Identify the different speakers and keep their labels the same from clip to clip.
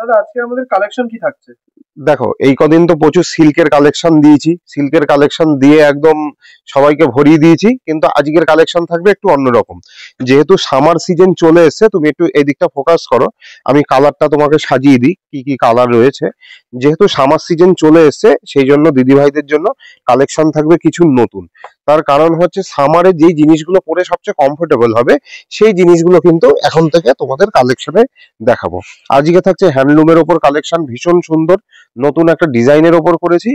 Speaker 1: দাদা আজকে আমাদের কালেকশন কি থাকছে?
Speaker 2: দেখো এই কদিন তো প্রচুর সিল্কের কালেকশন দিয়েছি, সিল্কের কালেকশন দিয়ে একদম সবাইকে ভরিয়ে দিয়েছি, কিন্তু আজকের কালেকশন থাকবে একটু অন্যরকম। যেহেতু সামার সিজন চলে এসেছে, তুমি একটু এই দিকটা ফোকাস করো, আমি কালারটা তোমাকে সাজিয়ে দিই কি কি কালার রয়েছে। যেহেতু সামার সিজন চলে এসেছে সেই জন্য দিদি ভাইদের জন্য কালেকশন থাকবে কিছু নতুন। তার কারণ হচ্ছে সামারে যেই জিনিসগুলো পরে সবচেয়ে কমফোর্টেবল হবে সেই জিনিসগুলো কিন্তু এখন থেকে তোমাদের কালেকশনে দেখাবো। আজকে থাকছে হ্যান্ডলুমের ওপর কালেকশন, ভীষণ সুন্দর নতুন একটা ডিজাইনের ওপর করেছি।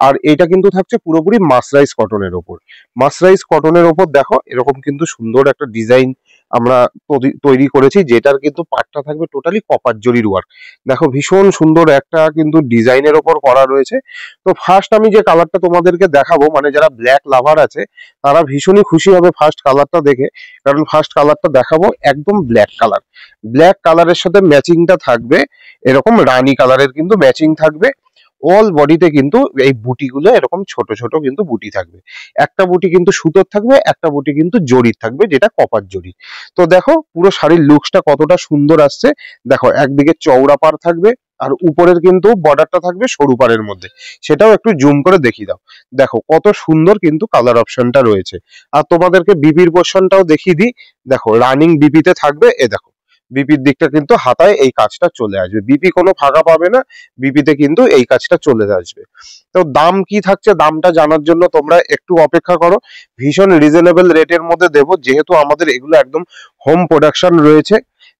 Speaker 2: আর এটা কিন্তু থাকছে পুরোপুরি মাসরাইজ কটনের ওপর। মাসরাইজ কটনের ওপর দেখো এরকম কিন্তু সুন্দর একটা ডিজাইন আমরা তৈরি করেছি, যেটার কিন্তু পাটটা থাকবে টোটালি কপার জরির ওয়ার্ক। দেখো ভীষণ সুন্দর একটা কিন্তু ডিজাইনের ওপর করা রয়েছে। তো ফার্স্ট আমি যে কালারটা তোমাদেরকে দেখাবো, মানে যারা ব্ল্যাক লাভার আছে তারা ভীষণই খুশি হবে ফার্স্ট কালারটা দেখে, কারণ ফার্স্ট কালারটা দেখাবো একদম ব্ল্যাক কালার। ব্ল্যাক কালারের সাথে ম্যাচিংটা থাকবে এরকম রানী কালারের কিন্তু ম্যাচিং থাকবে। অল বডিতে কিন্তু এই বুটিগুলো এরকম ছোট ছোট কিন্তু বুটি থাকবে। একটা বুটি কিন্তু সুতোর থাকবে, একটা বুটি কিন্তু জরির থাকবে, যেটা কপার জরি। তো দেখো পুরো শাড়ির লুকসটা কতটা সুন্দর আসছে। দেখো একদিকে চওড়া পার থাকবে আর উপরের কিন্তু বর্ডারটা থাকবে সরু পাড়ের মধ্যে। সেটাও একটু জুম করে দেখিয়ে দাও। দেখো কত সুন্দর কিন্তু কালার অপশনটা রয়েছে। আর তোমাদেরকে বিপির পোর্শনটাও দেখিয়ে দিই। দেখো রানিং বিপিতে থাকবে, এ দেখো বিপির দিকটা কিন্তু হাতায় এই কাজটা চলে আসবে, বিপি কোনো ফাঁকা পাবে না, বিপিতে কিন্তু এই কাজটা চলে আসবে। তো দাম কি থাকছে দামটা জানার জন্য তোমরা একটু অপেক্ষা করো, ভীষণ রিজনেবল রেটের মধ্যে দেবো, যেহেতু আমাদের এগুলো একদম হোম প্রোডাকশন রয়েছে।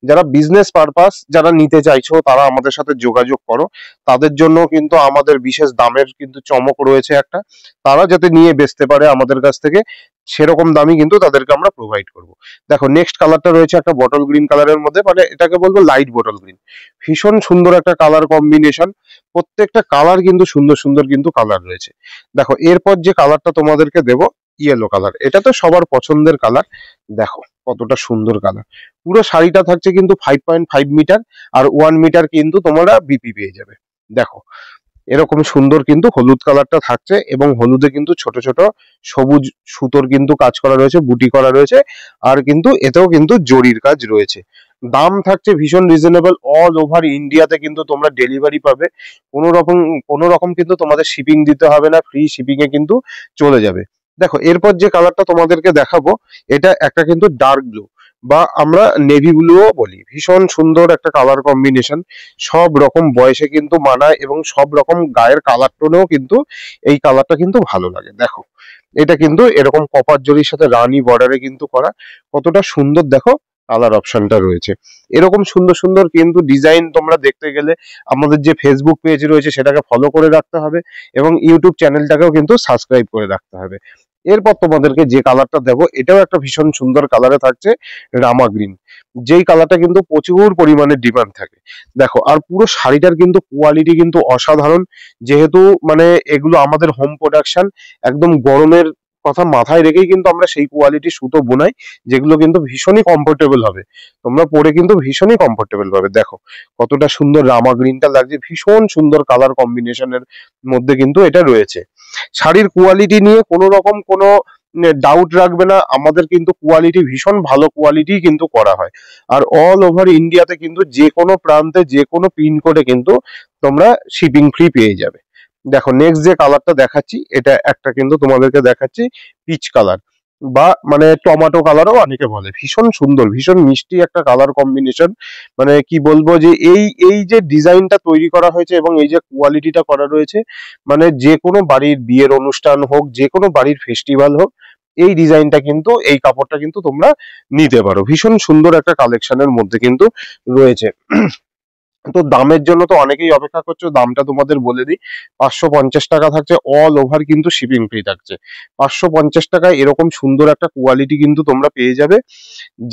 Speaker 2: যারা বিজনেস পারপাস যারা নিতে চাইছো তারা আমাদের সাথে যোগাযোগ করো, তাদের জন্য কিন্তু আমাদের বিশেষ দামের কিন্তু চমক রয়েছে একটা। তারা যাতে নিয়ে বেচতে পারে আমাদের কাছ থেকে সেরকম দামই কিন্তু তাদেরকে আমরা প্রোভাইড করব। দেখো নেক্সট কালারটা রয়েছে একটা বটল গ্রিন কালারের মধ্যে, মানে এটাকে বলবো লাইট বটল গ্রিন। ভীষণ সুন্দর একটা কালার কম্বিনেশন, প্রত্যেকটা কালার কিন্তু সুন্দর সুন্দর কিন্তু কালার রয়েছে। দেখো এরপর যে কালারটা তোমাদেরকে দেবো ইয়েলো কালার, এটা তো সবার পছন্দের কালার। দেখো কতটা সুন্দর কালার। পুরো শাড়িটা থাকছে কিন্তু 5.5 মিটার, আর 1 মিটার কিন্তু তোমরা বিপি পেয়ে যাবে। দেখো এরকম সুন্দর কিন্তু হলুদ কালারটা থাকছে, এবং হলুদে কিন্তু ছোট ছোট সবুজ সুতোর কিন্তু কাজ করা রয়েছে, বুটি করা রয়েছে, আর কিন্তু এতেও কিন্তু জরির কাজ রয়েছে। দাম থাকছে ভীষণ রিজনেবল, অল ওভার ইন্ডিয়াতে কিন্তু তোমরা ডেলিভারি পাবে। কোনো রকম কিন্তু তোমাদের শিপিং দিতে হবে না, ফ্রি শিপিং এ কিন্তু চলে যাবে। দেখো এরপর যে কালারটা তোমাদেরকে দেখাবো, এটা একটা কিন্তু ডার্ক ব্লু বা আমরা নেভি ব্লুও বলি, ভীষণ সুন্দর একটা কালার কম্বিনেশন। সব রকম বয়সে কিন্তু মানায় এবং সব রকম গায়ের কালার টোনেও কিন্তু এই কালারটা কিন্তু ভালো লাগে। দেখো এটা কিন্তু এরকম কপার জরির সাথে রানী বর্ডারে কিন্তু করা, কতটা সুন্দর দেখো কালার অপশনটা রয়েছে। এরকম সুন্দর সুন্দর কিন্তু ডিজাইন তোমরা দেখতে গেলে আমাদের যে ফেসবুক পেজ রয়েছে সেটাকে ফলো করে রাখতে হবে, এবং ইউটিউব চ্যানেলটাকেও কিন্তু সাবস্ক্রাইব করে রাখতে হবে। এরপর তোমাদেরকে যে কালারটা দেবো এটাও একটা ভীষণ সুন্দর কালারে থাকছে, রামা গ্রিন, যেই কালারটা কিন্তু প্রচুর পরিমাণে ডিমান্ড থাকে। দেখো আর পুরো শাড়িটার কিন্তু কোয়ালিটি কিন্তু অসাধারণ, যেহেতু মানে এগুলো আমাদের হোম প্রোডাকশন, একদম গরমের কথা মাথায় রেখেই কিন্তু আমরা সেই কোয়ালিটি সুতো বোনাই, যেগুলো কিন্তু ভীষণই কমফোর্টেবল হবে, তোমরা পরে কিন্তু ভীষণই কমফোর্টেবল পাবে। দেখো কতটা সুন্দর রামা গ্রিনটা লাগছে, ভীষণ সুন্দর কালার কম্বিনেশনের মধ্যে কিন্তু এটা রয়েছে। শাড়ির কোয়ালিটি নিয়ে কোনো রকম কোনো ডাউট রাখবে না, আমাদের কিন্তু কোয়ালিটি ভীষণ ভালো কোয়ালিটি কিন্তু করা হয়। আর অল ওভার ইন্ডিয়াতে কিন্তু যে কোনো প্রান্তে যে কোনো পিনকোডে কিন্তু তোমরা শিপিং ফ্রি পেয়ে যাবে। দেখো নেক্সট যে কালারটা দেখাচ্ছি, এটা একটা কিন্তু তোমাদেরকে দেখাচ্ছি পিচ কালার বা মানে টমেটো কালারও অনেকে বলে, ভীষণ সুন্দর ভীষণ মিষ্টি একটা কালার কম্বিনেশন। মানে কি বলবো যে এই এই যে ডিজাইনটা তৈরি করা হয়েছে এবং এই যে কোয়ালিটিটা করা রয়েছে, মানে যে কোনো বাড়ির বিয়ের অনুষ্ঠান হোক, যে কোনো বাড়ির ফেস্টিভ্যাল হোক, এই ডিজাইনটা কিন্তু এই কাপড়টা কিন্তু তোমরা নিতে পারো। ভীষণ সুন্দর একটা কালেকশনের মধ্যে কিন্তু রয়েছে। তো দামের জন্য তো অনেকেই অপেক্ষা করছো, দামটা তোমাদের বলে দিই। 550 টাকা থাকছে, অল ওভার কিন্তু শিপিং ফ্রি থাকছে। 550 টাকায় এরকম সুন্দর একটা কোয়ালিটি কিন্তু তোমরা পেয়ে যাবে।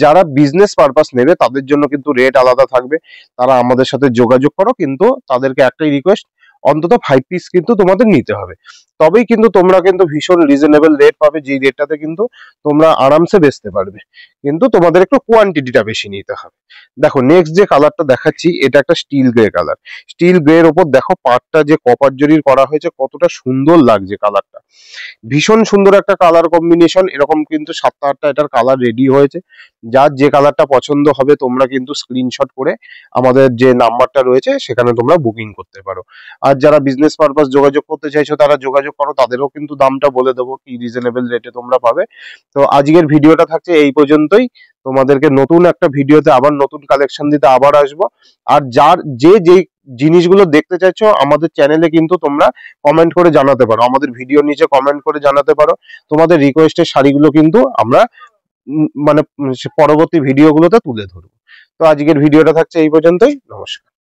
Speaker 2: যারা বিজনেস পারপাস নেবে তাদের জন্য কিন্তু রেট আলাদা থাকবে, তারা আমাদের সাথে যোগাযোগ করো, কিন্তু তাদেরকে একটাই রিকোয়েস্ট, অন্তত 5 পিস কিন্তু তোমাদের নিতে হবে। তবেই কিন্তু তোমরা কিন্তু ভীষণ রিজনেবল রেট পাবে, যে রেটটাতে কিন্তু তোমরা আরামসে বেচতে পারবে। কিন্তু তোমাদের একটু কোয়ান্টিটিটা বেশি নিতে হবে। দেখো নেক্সট যে কালারটা দেখাচ্ছি, এটা একটা still grey colour. Still grey এর ওপর দেখো পাটটা যে কপার জরির করা হয়েছে, কতটা সুন্দর লাগছে কালারটা। ভীষণ সুন্দর একটা কালার কম্বিনেশন। এরকম কিন্তু 7-8টা এটার কালার রেডি হয়েছে। যার যে কালারটা পছন্দ হবে তোমরা কিন্তু স্ক্রিনশট করে আমাদের যে নাম্বারটা রয়েছে সেখানে তোমরা বুকিং করতে পারো। আর যারা বিজনেস পারপাস যোগাযোগ করতে চাইছো তারা যোগাযোগ করো, তাদেরও কিন্তু দামটা বলে দেবো কি রিজনেবল রেটে তোমরা পাবে। তো আজকের ভিডিওটা থাকছে এই পর্যন্তই। তোমাদেরকে নতুন একটা ভিডিওতে আবার নতুন কালেকশন দিতে আবার আসবো। আর যার যে জিনিসগুলো দেখতে চাইছো আমাদের চ্যানেলে কিন্তু তোমরা কমেন্ট করে জানাতে পারো, আমাদের ভিডিওর নিচে কমেন্ট করে জানাতে পারো। তোমাদের রিকোয়েস্টের শাড়িগুলো কিন্তু আমরা মানে পরবর্তী ভিডিওগুলোতে তুলে ধরবো। তো আজকের ভিডিওটা থাকছে এই পর্যন্তই। নমস্কার।